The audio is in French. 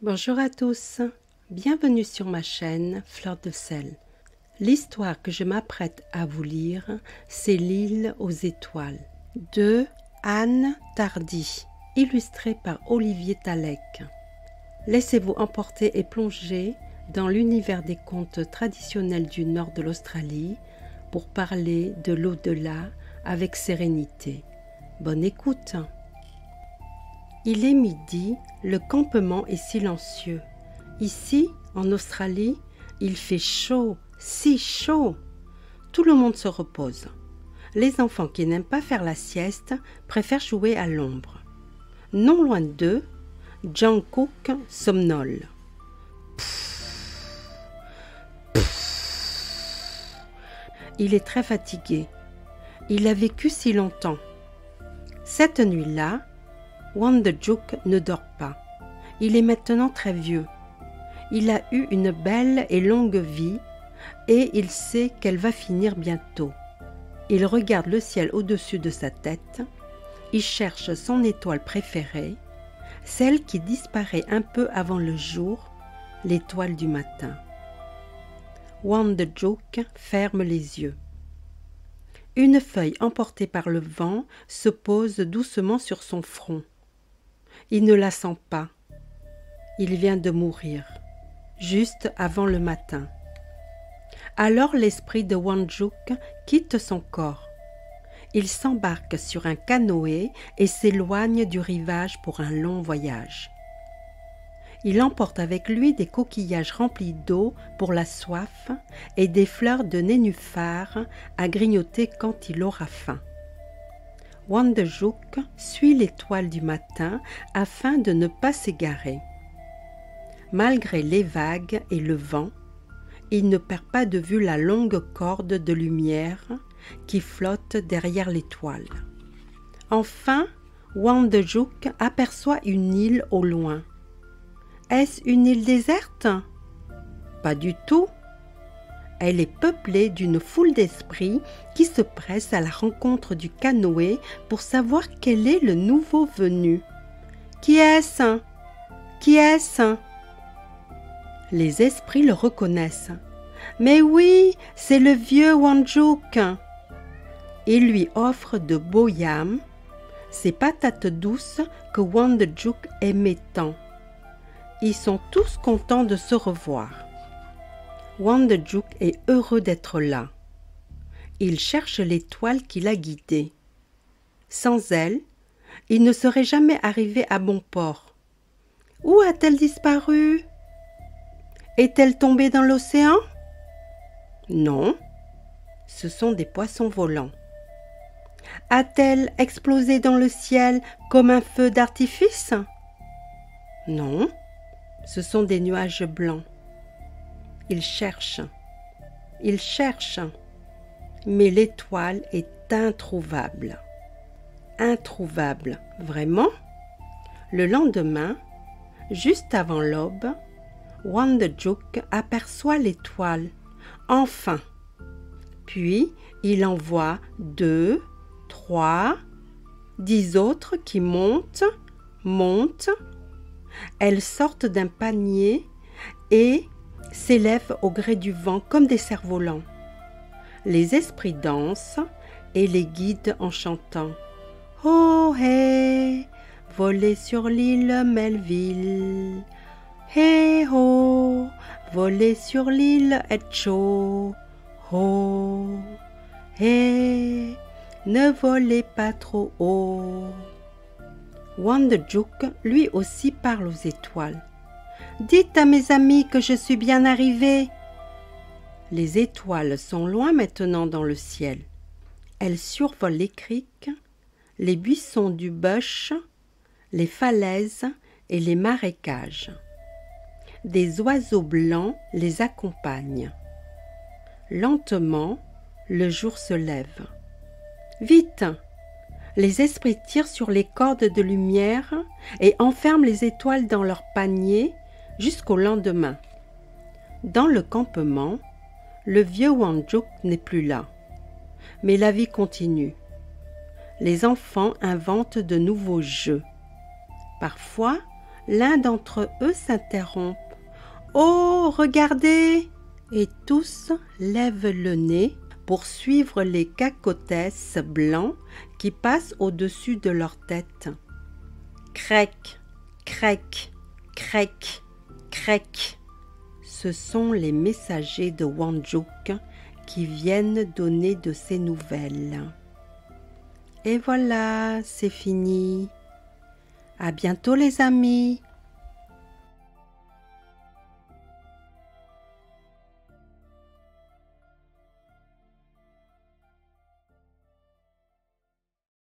Bonjour à tous, bienvenue sur ma chaîne Fleur de sel. L'histoire que je m'apprête à vous lire, c'est L'île aux étoiles de Anne Tardy, illustrée par Olivier Talec. Laissez-vous emporter et plonger dans l'univers des contes traditionnels du nord de l'Australie pour parler de l'au-delà avec sérénité. Bonne écoute! Il est midi, le campement est silencieux. Ici, en Australie, il fait chaud, si chaud. Tout le monde se repose. Les enfants qui n'aiment pas faire la sieste préfèrent jouer à l'ombre. Non loin d'eux, John Cook somnole. Il est très fatigué. Il a vécu si longtemps. Cette nuit-là, Wandjuk ne dort pas. Il est maintenant très vieux. Il a eu une belle et longue vie et il sait qu'elle va finir bientôt. Il regarde le ciel au-dessus de sa tête. Il cherche son étoile préférée, celle qui disparaît un peu avant le jour, l'étoile du matin. Wandjuk ferme les yeux. Une feuille emportée par le vent se pose doucement sur son front. Il ne la sent pas. Il vient de mourir, juste avant le matin. Alors l'esprit de Wandjuk quitte son corps. Il s'embarque sur un canoë et s'éloigne du rivage pour un long voyage. Il emporte avec lui des coquillages remplis d'eau pour la soif et des fleurs de nénuphar à grignoter quand il aura faim. Wandjuk suit l'étoile du matin afin de ne pas s'égarer. Malgré les vagues et le vent, il ne perd pas de vue la longue corde de lumière qui flotte derrière l'étoile. Enfin, Wandjuk aperçoit une île au loin. Est-ce une île déserte? Pas du tout. Elle est peuplée d'une foule d'esprits qui se pressent à la rencontre du canoë pour savoir quel est le nouveau venu. Qui est-ce? Qui est-ce? Les esprits le reconnaissent. Mais oui, c'est le vieux Wandjuk. Ils lui offrent de beaux yams, ces patates douces que Wandjuk aimait tant. Ils sont tous contents de se revoir. Wandjuk est heureux d'être là. Il cherche l'étoile qui l'a guidé. Sans elle, il ne serait jamais arrivé à bon port. Où a-t-elle disparu? Est-elle tombée dans l'océan? Non, ce sont des poissons volants. A-t-elle explosé dans le ciel comme un feu d'artifice? Non, ce sont des nuages blancs. Il cherche, mais l'étoile est introuvable. Introuvable, vraiment? Le lendemain, juste avant l'aube, Wandjuk aperçoit l'étoile, enfin. Puis, il en voit 2, 3, 10 autres qui montent. Elles sortent d'un panier et s'élèvent au gré du vent comme des cerfs-volants. Les esprits dansent et les guident en chantant « Oh hey, voler sur l'île Melville. Hey ho, voler sur l'île Etcho. Oh, hey, ne volez pas trop haut. » Wandjuk lui aussi parle aux étoiles. « Dites à mes amis que je suis bien arrivé. » Les étoiles sont loin maintenant dans le ciel. Elles survolent les criques, les buissons du bush, les falaises et les marécages. Des oiseaux blancs les accompagnent. Lentement, le jour se lève. Vite! Les esprits tirent sur les cordes de lumière et enferment les étoiles dans leur panier jusqu'au lendemain. Dans le campement, le vieux Wandjuk n'est plus là. Mais la vie continue. Les enfants inventent de nouveaux jeux. Parfois, L'un d'entre eux s'interrompt. « Oh, regardez !» Et tous lèvent le nez pour suivre les cacotès blancs qui passent au-dessus de leur tête. Crec, crec, crec, crec. Ce sont les messagers de Wandjuk qui viennent donner de ses nouvelles. Et voilà, c'est fini. À bientôt les amis.